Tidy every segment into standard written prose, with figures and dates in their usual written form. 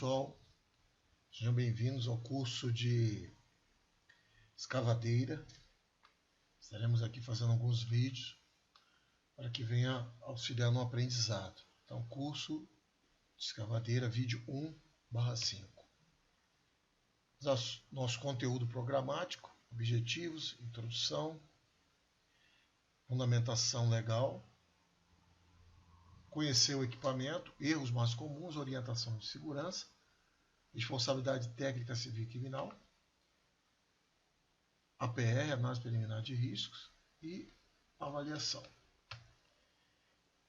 pessoal, sejam bem-vindos ao curso de escavadeira. Estaremos aqui fazendo alguns vídeos para que venha auxiliar no aprendizado. Então, curso de escavadeira, vídeo 1/5. Nosso conteúdo programático, objetivos, introdução, fundamentação legal, conhecer o equipamento, erros mais comuns, orientação de segurança, responsabilidade técnica civil e criminal, APR, análise preliminar de riscos, e avaliação.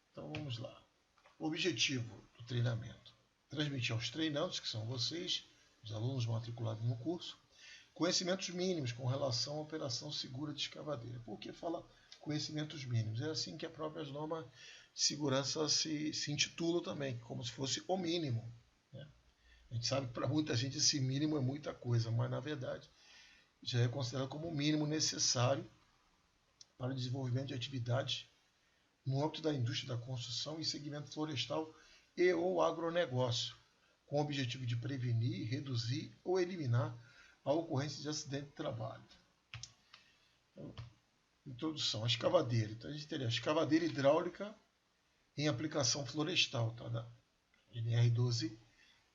Então vamos lá. O objetivo do treinamento: transmitir aos treinandos, que são vocês, os alunos matriculados no curso, conhecimentos mínimos com relação à operação segura de escavadeira. Por que fala conhecimentos mínimos? É assim que a própria norma de segurança se intitula também, como se fosse o mínimo, né? A gente sabe que para muita gente esse mínimo é muita coisa, mas na verdade já é considerado como o mínimo necessário para o desenvolvimento de atividades no âmbito da indústria da construção e segmento florestal e ou agronegócio, com o objetivo de prevenir, reduzir ou eliminar a ocorrência de acidente de trabalho. Então, introdução: a escavadeira. Então a gente teria a escavadeira hidráulica em aplicação florestal, tá? Da NR12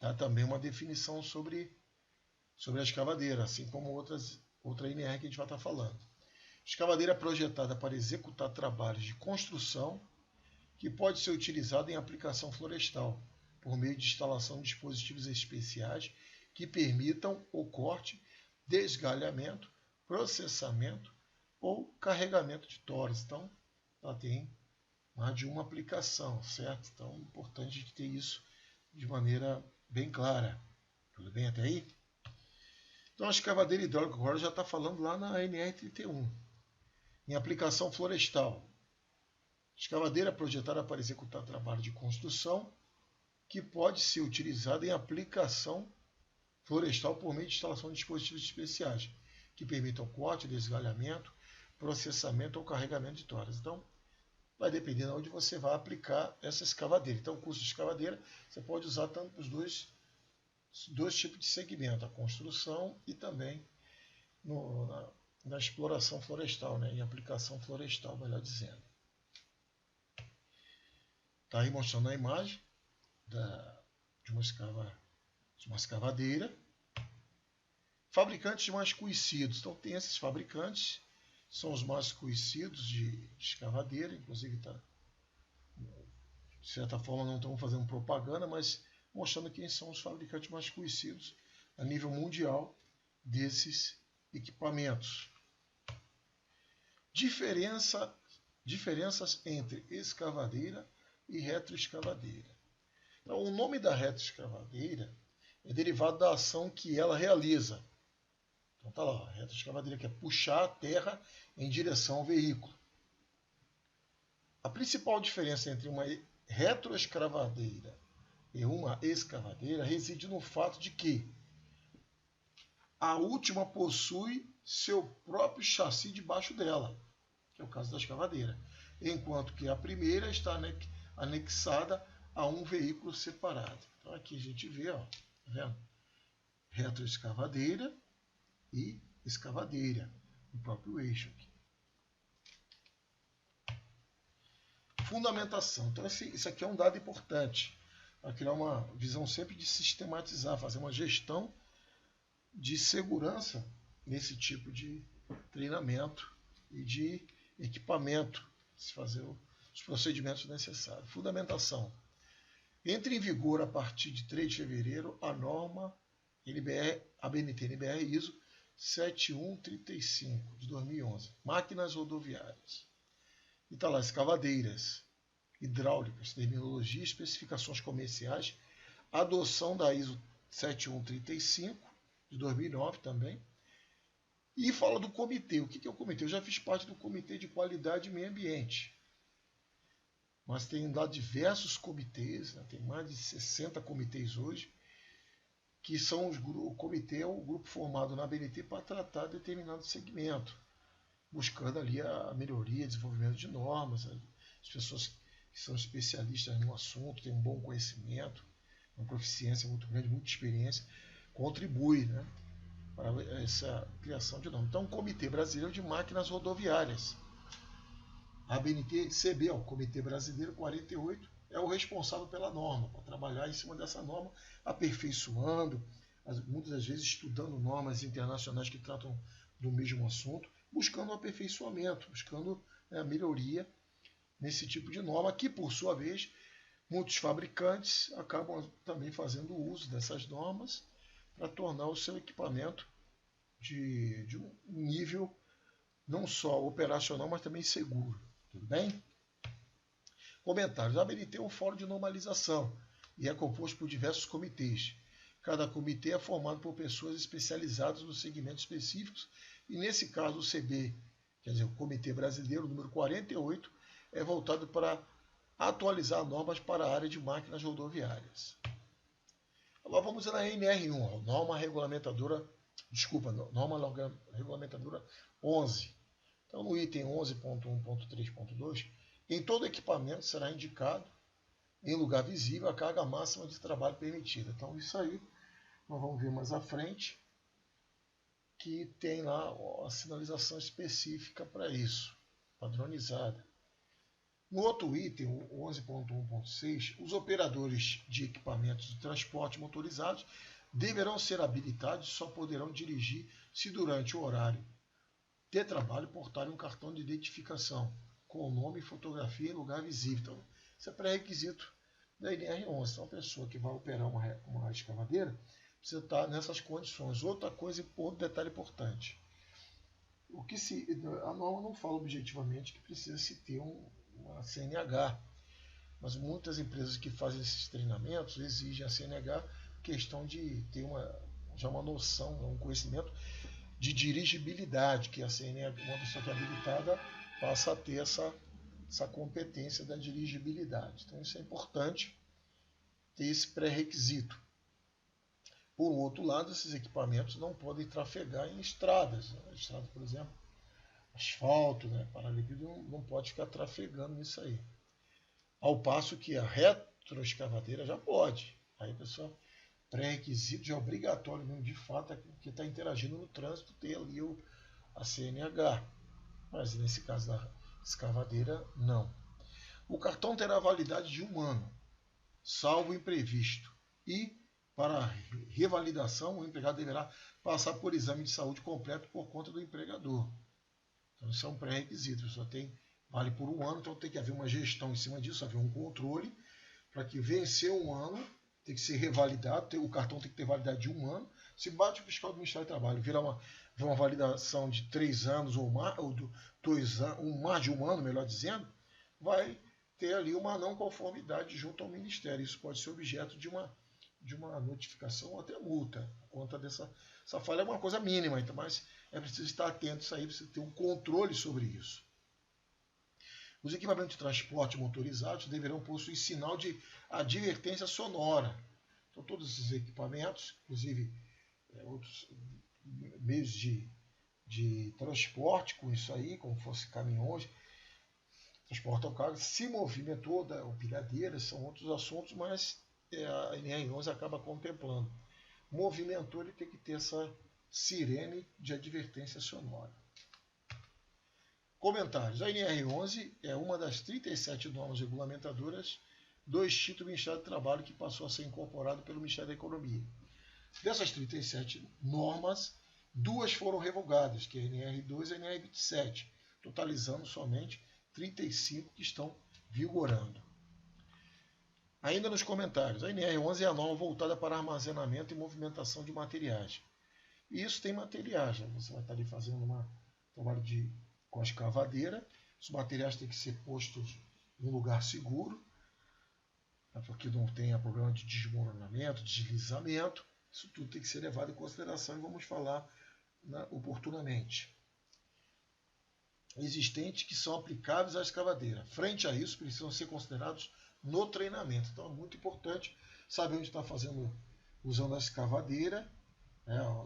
dá também uma definição sobre a escavadeira, assim como outra NR que a gente vai estar falando. Escavadeira projetada para executar trabalhos de construção que pode ser utilizada em aplicação florestal, por meio de instalação de dispositivos especiais que permitam o corte, desgalhamento, processamento ou carregamento de toras. Então, ela tem mais de uma aplicação, certo? Então, é importante a gente ter isso de maneira bem clara. Tudo bem até aí? Então, a escavadeira hidráulica agora já está falando lá na NR31. Em aplicação florestal, escavadeira projetada para executar trabalho de construção que pode ser utilizada em aplicação florestal por meio de instalação de dispositivos especiais que permitam corte, desgalhamento, processamento ou carregamento de toras. Então, vai depender de onde você vai aplicar essa escavadeira. Então, o curso de escavadeira, você pode usar tanto os dois tipos de segmento, a construção e também na exploração florestal, né? Em aplicação florestal, melhor dizendo. Está aí mostrando a imagem de uma escavadeira. Fabricantes mais conhecidos. Então, tem esses fabricantes, são os mais conhecidos de escavadeira, inclusive de certa forma não estamos fazendo propaganda, mas mostrando quem são os fabricantes mais conhecidos a nível mundial desses equipamentos. Diferenças entre escavadeira e retroescavadeira. Então, o nome da retroescavadeira é derivado da ação que ela realiza. Então tá lá, a retroescavadeira que é puxar a terra em direção ao veículo. A principal diferença entre uma retroescavadeira e uma escavadeira reside no fato de que a última possui seu próprio chassi debaixo dela, que é o caso da escavadeira, enquanto que a primeira está anexada a um veículo separado. Então aqui a gente vê, ó, tá vendo? Retroescavadeira e escavadeira, o próprio eixo aqui. Fundamentação. Então isso aqui é um dado importante, para criar uma visão sempre de sistematizar, fazer uma gestão de segurança nesse tipo de treinamento e de equipamento, se fazer os procedimentos necessários. Fundamentação. Entra em vigor a partir de 3 de fevereiro a norma ABNT-NBR ISO 7135 de 2011, máquinas rodoviárias. E está lá, escavadeiras hidráulicas, terminologia, especificações comerciais, adoção da ISO 7135 de 2009 também. E fala do comitê. O que é o comitê? Eu já fiz parte do Comitê de Qualidade e Meio Ambiente. Mas tem lá diversos comitês, né? Tem mais de 60 comitês hoje, que são o comitê é o grupo formado na ABNT para tratar determinado segmento, buscando ali a melhoria, desenvolvimento de normas, as pessoas que são especialistas no assunto, têm um bom conhecimento, uma proficiência muito grande, muita experiência, contribui, né, para essa criação de normas. Então, o Comitê Brasileiro de Máquinas Rodoviárias, ABNT-CB, o Comitê Brasileiro 48, é o responsável pela norma, para trabalhar em cima dessa norma, aperfeiçoando, muitas das vezes estudando normas internacionais que tratam do mesmo assunto, buscando o aperfeiçoamento, buscando a melhoria nesse tipo de norma, que por sua vez, muitos fabricantes acabam também fazendo uso dessas normas para tornar o seu equipamento de um nível não só operacional, mas também seguro. Tudo bem? Comentários. A ABNT é um fórum de normalização e é composto por diversos comitês. Cada comitê é formado por pessoas especializadas nos segmentos específicos e, nesse caso, o CB, quer dizer, o Comitê Brasileiro número 48, é voltado para atualizar normas para a área de máquinas rodoviárias. Agora vamos na NR1, norma regulamentadora 11. Então, no item 11.1.3.2, em todo equipamento será indicado, em lugar visível, a carga máxima de trabalho permitida. Então, isso aí, nós vamos ver mais à frente, que tem lá a sinalização específica para isso, padronizada. No outro item, o 11.1.6, os operadores de equipamentos de transporte motorizados deverão ser habilitados e só poderão dirigir se durante o horário de trabalho portarem um cartão de identificação com o nome e fotografia em lugar visível. Então, isso é pré-requisito da NR11. Então, a pessoa que vai operar uma escavadeira precisa estar nessas condições. Outra coisa, outro detalhe importante. A norma não fala objetivamente que precisa se ter uma CNH, mas muitas empresas que fazem esses treinamentos exigem a CNH, questão de ter uma noção, um conhecimento de dirigibilidade, que a CNH, uma pessoa que é habilitada passa a ter essa competência da dirigibilidade. Então isso é importante ter esse pré-requisito. Por outro lado, esses equipamentos não podem trafegar em estradas. Estrada, por exemplo, asfalto, né, paralelepípedo, não pode ficar trafegando nisso aí. Ao passo que a retroescavadeira já pode. Aí, pessoal, pré-requisito já é obrigatório mesmo, de fato, que está interagindo no trânsito, ter ali a CNH. Mas nesse caso da escavadeira, não. O cartão terá validade de 1 ano, salvo imprevisto. E, para revalidação, o empregado deverá passar por exame de saúde completo por conta do empregador. Então, isso é um pré-requisito. Só vale por 1 ano, então tem que haver uma gestão em cima disso, haver um controle, para que vencer 1 ano, tem que ser revalidado, o cartão tem que ter validade de 1 ano. Se bate o fiscal do Ministério do Trabalho, virar uma validação de 3 anos ou mais, ou 2 anos, mais de 1 ano, melhor dizendo, vai ter ali uma não conformidade junto ao Ministério. Isso pode ser objeto de uma notificação ou até multa, por conta dessa falha. É uma coisa mínima, então, mas é preciso estar atento a isso aí, precisa ter um controle sobre isso. Os equipamentos de transporte motorizados deverão possuir sinal de advertência sonora. Então, todos esses equipamentos, inclusive outros meios de transporte com isso aí, como fosse caminhões, transportam carga, se movimentou, ou pilhadeiras, são outros assuntos, mas a NR11 acaba contemplando. Movimentou, ele tem que ter essa sirene de advertência sonora. Comentários. A NR11 é uma das 37 normas regulamentadoras do Instituto do Ministério do Trabalho que passou a ser incorporado pelo Ministério da Economia. Dessas 37 normas, 2 foram revogadas, que é a NR2 e a NR27, totalizando somente 35 que estão vigorando. Ainda nos comentários, a NR11 é a norma voltada para armazenamento e movimentação de materiais. E isso tem materiais, né? Você vai estar ali fazendo um trabalho com a escavadeira, os materiais têm que ser postos em um lugar seguro, porque não tenha problema de desmoronamento, deslizamento. Isso tudo tem que ser levado em consideração e vamos falar oportunamente. Existentes que são aplicáveis à escavadeira. Frente a isso, precisam ser considerados no treinamento. Então é muito importante saber onde está usando a escavadeira,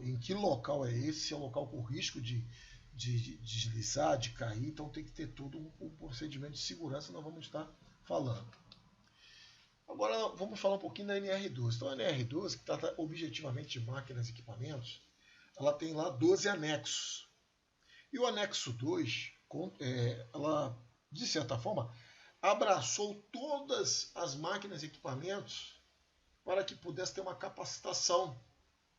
em que local é esse, se é um local com risco de deslizar, de cair. Então tem que ter todo um procedimento de segurança, nós vamos estar falando. Agora vamos falar um pouquinho da NR12. Então a NR12, que trata objetivamente de máquinas e equipamentos, ela tem lá 12 anexos. E o anexo 2, ela, de certa forma, abraçou todas as máquinas e equipamentos para que pudesse ter uma capacitação.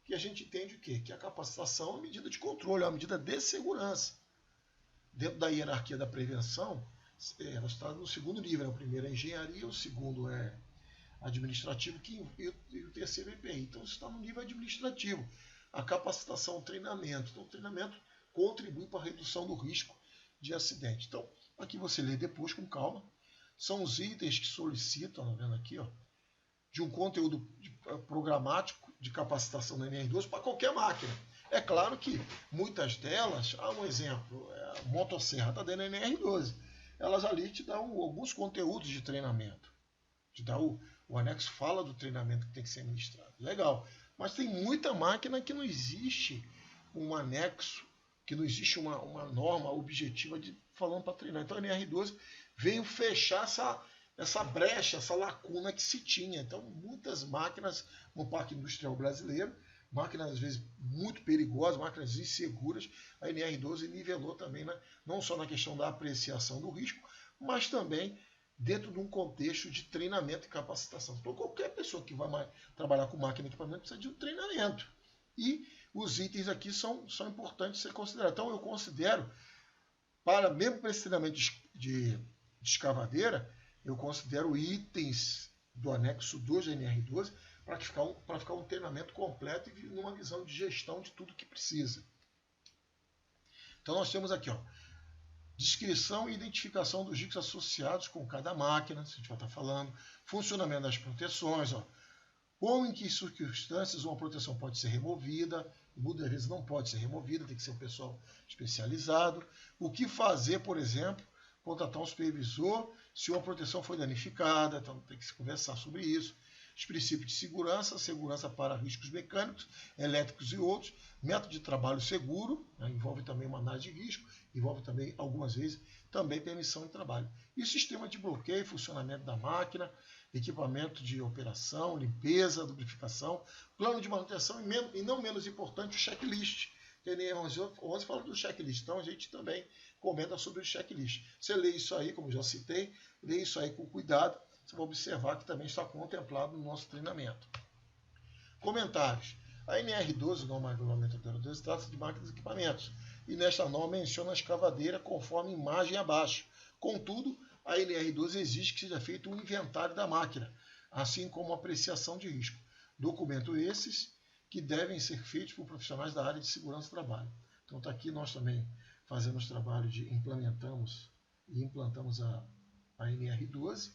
Que a gente entende o quê? Que a capacitação é uma medida de controle, é uma medida de segurança. Dentro da hierarquia da prevenção, ela está no segundo nível. O primeiro é engenharia, o segundo é administrativo e o terceiro é EPI. Então, isso está no nível administrativo. A capacitação, o treinamento. Então, o treinamento contribui para a redução do risco de acidente. Então, aqui você lê depois com calma. São os itens que solicitam, tá vendo aqui, ó, de um conteúdo programático de capacitação da NR12 para qualquer máquina. É claro que muitas delas, um exemplo, a motosserra está dentro da NR12. Elas ali te dão alguns conteúdos de treinamento. Te dá o anexo fala do treinamento que tem que ser ministrado. Legal. Mas tem muita máquina que não existe um anexo, que não existe uma norma objetiva falando para treinar. Então a NR12 veio fechar essa brecha, essa lacuna que se tinha. Então muitas máquinas no parque industrial brasileiro, máquinas às vezes muito perigosas, máquinas inseguras, a NR12 nivelou também, né, não só na questão da apreciação do risco, mas também dentro de um contexto de treinamento e capacitação. Então, qualquer pessoa que vai trabalhar com máquina e equipamento precisa de um treinamento. E os itens aqui são importantes ser considerados. Então, eu considero, mesmo para esse treinamento de escavadeira, eu considero itens do anexo 2 da NR12 para ficar um treinamento completo e numa visão de gestão de tudo que precisa. Então, nós temos aqui, ó, descrição e identificação dos riscos associados com cada máquina, a gente vai estar falando, funcionamento das proteções, ó, ou em que circunstâncias uma proteção pode ser removida, muitas vezes não pode ser removida, tem que ser um pessoal especializado, o que fazer, por exemplo, contratar um supervisor se uma proteção foi danificada, então tem que se conversar sobre isso, os princípios de segurança, segurança para riscos mecânicos, elétricos e outros, método de trabalho seguro, né, envolve também uma análise de risco, envolve também, algumas vezes, também permissão de trabalho. E sistema de bloqueio, funcionamento da máquina, equipamento de operação, limpeza, lubrificação, plano de manutenção e não menos importante, o checklist. A NR11 fala do checklist, então a gente também comenta sobre o checklist. Você lê isso aí, como já citei, lê isso aí com cuidado, você vai observar que também está contemplado no nosso treinamento. Comentários. A NR12, norma regulamento 02, trata de máquinas e equipamentos, e nesta norma menciona a escavadeira conforme imagem abaixo. Contudo, a NR12 exige que seja feito um inventário da máquina, assim como uma apreciação de risco. Documento esses que devem ser feitos por profissionais da área de segurança do trabalho. Então está aqui, nós também fazemos trabalho de implantamos a NR12.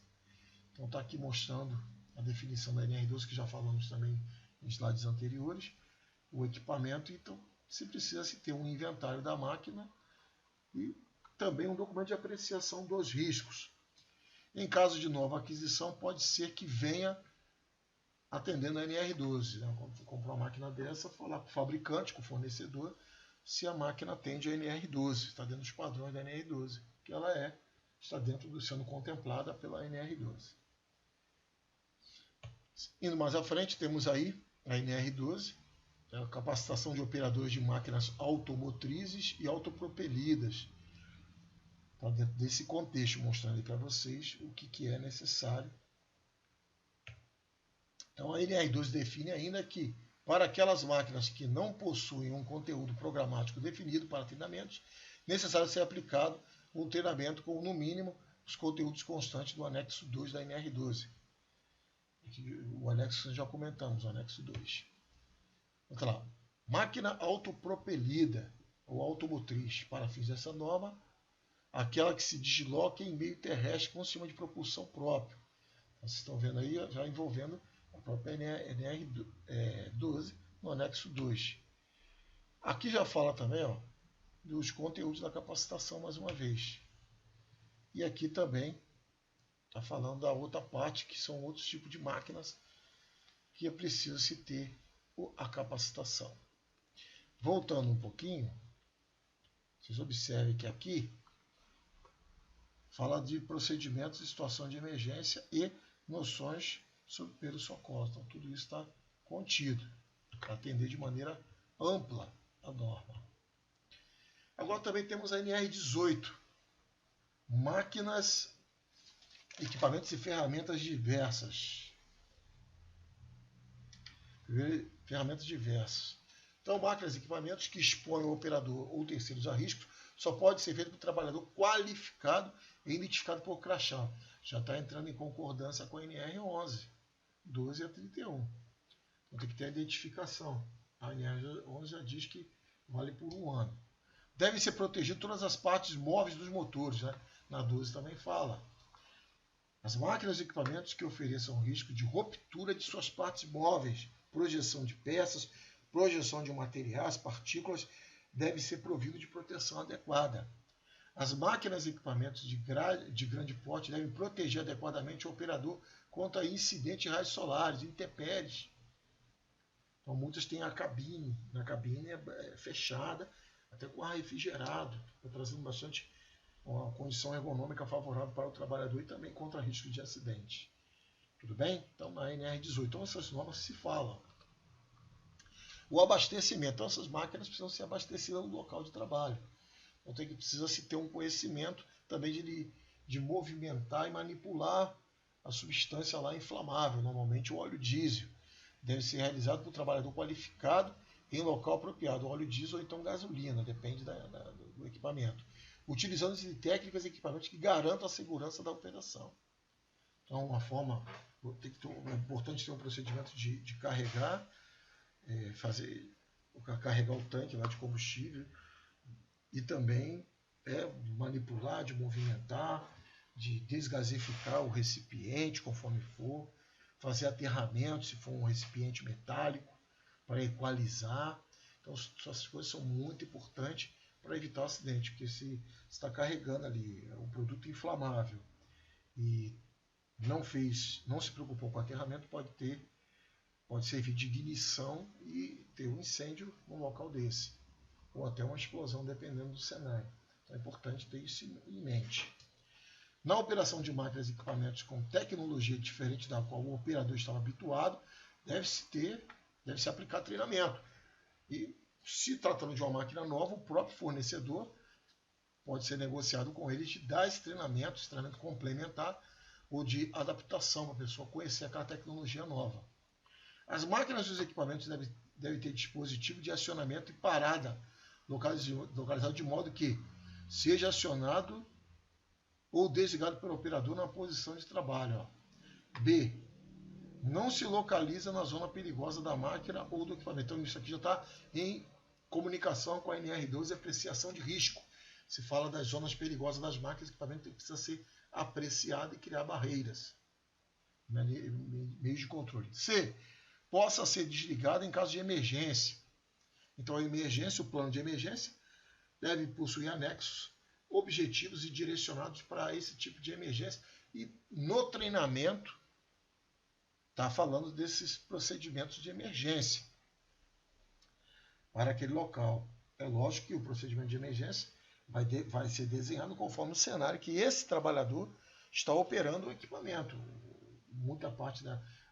Então está aqui mostrando a definição da NR12, que já falamos também em slides anteriores, o equipamento. Então se precisa se ter um inventário da máquina e também um documento de apreciação dos riscos. Em caso de nova aquisição, pode ser que venha atendendo a NR12. Né? Quando for comprar uma máquina dessa, falar com o fabricante, com o fornecedor, se a máquina atende a NR12, está dentro dos padrões da NR12, que ela está sendo contemplada pela NR12. Indo mais à frente, temos aí a NR12, a capacitação de operadores de máquinas automotrizes e autopropelidas. Está dentro desse contexto, mostrando para vocês o que é necessário. Então a NR12 define ainda que, para aquelas máquinas que não possuem um conteúdo programático definido para treinamentos, necessário ser aplicado um treinamento com, no mínimo, os conteúdos constantes do anexo 2 da NR12. O anexo que já comentamos, o anexo 2. Então, lá, máquina autopropelida ou automotriz, para fins dessa norma, aquela que se desloca em meio terrestre com sistema de propulsão próprio. Vocês estão vendo aí, já envolvendo a própria NR12 no anexo 2. Aqui já fala também, ó, dos conteúdos da capacitação mais uma vez. E aqui também está falando da outra parte, que são outros tipos de máquinas que é preciso se ter a capacitação. Voltando um pouquinho, vocês observem que aqui fala de procedimentos de situação de emergência e noções sob primeiros socorros. Então, tudo isso está contido para atender de maneira ampla a norma. Agora também temos a NR18, máquinas, equipamentos e ferramentas diversas. Ferramentas diversas. Então, máquinas e equipamentos que expõem o operador ou terceiros a riscos só pode ser feito por trabalhador qualificado e identificado por crachá. Já está entrando em concordância com a NR11, 12 a 31. Então tem que ter a identificação. A NR11 já diz que vale por 1 ano. Devem ser protegidas todas as partes móveis dos motores, né? Na 12 também fala. As máquinas e equipamentos que ofereçam risco de ruptura de suas partes móveis, projeção de peças, projeção de materiais, partículas, devem ser providos de proteção adequada. As máquinas e equipamentos de grande porte devem proteger adequadamente o operador contra incidentes de raios solares, intempéries. Então, muitas têm a cabine, na cabine é fechada, até com ar refrigerado, está trazendo bastante uma condição ergonômica favorável para o trabalhador e também contra risco de acidente. Tudo bem? Então, na NR18, então essas normas se falam. O abastecimento. Então, essas máquinas precisam ser abastecidas no local de trabalho. Então, precisa-se ter um conhecimento também de movimentar e manipular a substância lá inflamável, normalmente o óleo diesel. Deve ser realizado por um trabalhador qualificado em local apropriado, óleo diesel ou então gasolina, depende do equipamento. Utilizando-se de técnicas e equipamentos que garantam a segurança da operação. Então, é importante ter um procedimento de carregar, carregar o tanque lá de combustível e também manipular, de movimentar, de desgasificar o recipiente conforme for, fazer aterramento se for um recipiente metálico para equalizar. Então, essas coisas são muito importantes para evitar o acidente, porque se está carregando ali um produto inflamável e não se preocupou com o aterramento, pode servir de ignição e ter um incêndio num local desse, ou até uma explosão, dependendo do cenário. Então é importante ter isso em mente. Na operação de máquinas e equipamentos com tecnologia diferente da qual o operador estava habituado, deve-se aplicar treinamento. E se tratando de uma máquina nova, o próprio fornecedor pode ser negociado com ele de dar esse treinamento complementar ou de adaptação para a pessoa conhecer aquela tecnologia nova. As máquinas e os equipamentos devem ter dispositivo de acionamento e parada localizado de modo que seja acionado ou desligado pelo operador na posição de trabalho. B. Não se localiza na zona perigosa da máquina ou do equipamento. Então, isso aqui já está em comunicação com a NR12 e apreciação de risco. Se fala das zonas perigosas das máquinas e equipamentos que precisa ser apreciado e criar barreiras, meios de controle. C. Possa ser desligado em caso de emergência. Então, o plano de emergência deve possuir anexos objetivos e direcionados para esse tipo de emergência. E no treinamento, está falando desses procedimentos de emergência para aquele local. É lógico que o procedimento de emergência vai ser desenhado conforme o cenário que esse trabalhador está operando o equipamento.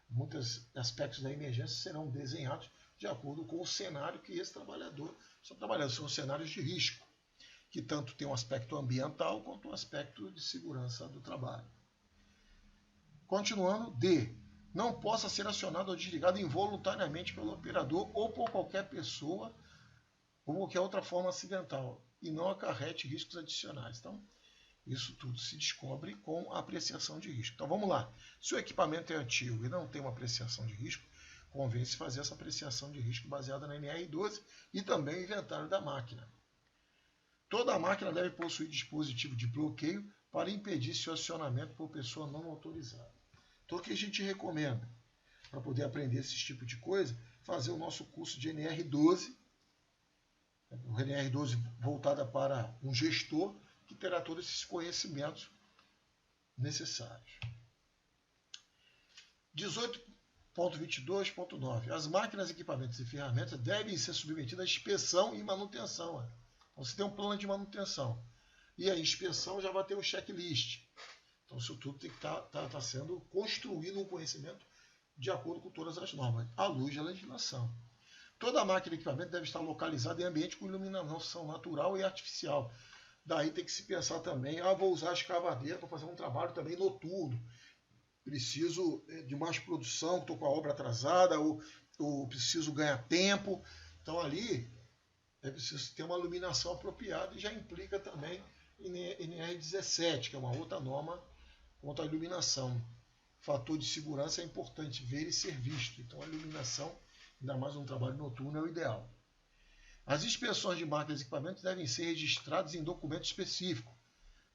Muitos aspectos da emergência serão desenhados de acordo com o cenário que esse trabalhador está trabalhando. São cenários de risco, que tanto tem um aspecto ambiental quanto um aspecto de segurança do trabalho. Continuando, D. Não possa ser acionado ou desligado involuntariamente pelo operador ou por qualquer pessoa ou qualquer outra forma acidental e não acarrete riscos adicionais. Então, isso tudo se descobre com a apreciação de risco. Então, vamos lá. Se o equipamento é antigo e não tem uma apreciação de risco, convém-se fazer essa apreciação de risco baseada na NR12 e também o inventário da máquina. Toda a máquina deve possuir dispositivo de bloqueio para impedir seu acionamento por pessoa não autorizada. Então, o que a gente recomenda para poder aprender esse tipo de coisa? Fazer o nosso curso de NR12, o NR12 voltada para um gestor que terá todos esses conhecimentos necessários. 18.22.9. As máquinas, equipamentos e ferramentas devem ser submetidas à inspeção e manutenção. Então, você tem um plano de manutenção. E a inspeção já vai ter um checklist. Então, isso tudo tem que estar sendo construído um conhecimento de acordo com todas as normas, à luz da legislação. Toda máquina e equipamento deve estar localizada em ambiente com iluminação natural e artificial. Daí tem que se pensar também, vou usar a escavadeira para fazer um trabalho também noturno. Preciso de mais produção, estou com a obra atrasada, ou preciso ganhar tempo. Então ali é preciso ter uma iluminação apropriada e já implica também NR17, que é uma outra norma quanto à iluminação. Fator de segurança é importante, ver e ser visto. Então a iluminação, ainda mais um trabalho noturno, é o ideal. As inspeções de máquinas e equipamentos devem ser registradas em documento específico.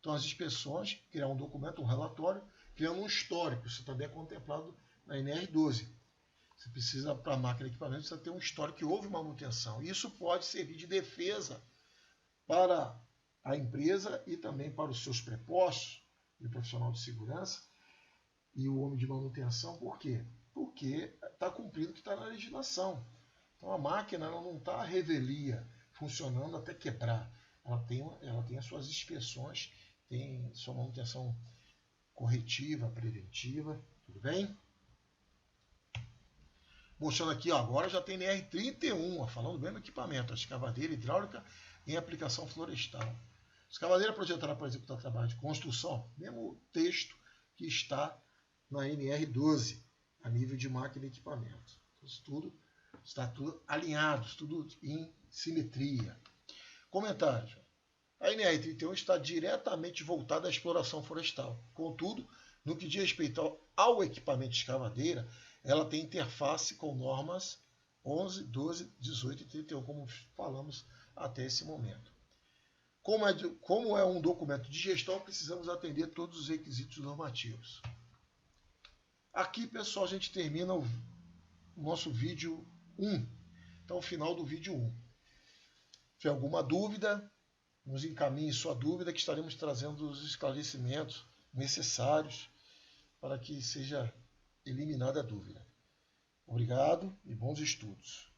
Então as inspeções, criar um documento, um relatório, criando um histórico. Isso também é contemplado na NR12. Você precisa, para a máquina e equipamento, precisa ter um histórico que houve manutenção. Isso pode servir de defesa para a empresa e também para os seus prepostos, e o profissional de segurança e o homem de manutenção. Por quê? Porque está cumprindo o que está na legislação. Então a máquina ela não está à revelia, funcionando até quebrar. Ela tem as suas inspeções, tem sua manutenção corretiva, preventiva, tudo bem? Mostrando aqui, agora já tem NR31, falando do mesmo equipamento, a escavadeira hidráulica em aplicação florestal. Escavadeira projetada para executar trabalho de construção, mesmo texto que está na NR12, a nível de máquina e equipamento. Então, está tudo alinhado, tudo em simetria. Comentários. A NR31 está diretamente voltada à exploração florestal. Contudo, no que diz respeito ao equipamento de escavadeira, ela tem interface com normas 11, 12, 18 e 31, como falamos até esse momento. Como é um documento de gestão, precisamos atender todos os requisitos normativos. Aqui, pessoal, a gente termina o nosso vídeo 1. Então, o final do vídeo 1. Se tiver alguma dúvida, nos encaminhe sua dúvida, que estaremos trazendo os esclarecimentos necessários para que seja eliminada a dúvida. Obrigado e bons estudos.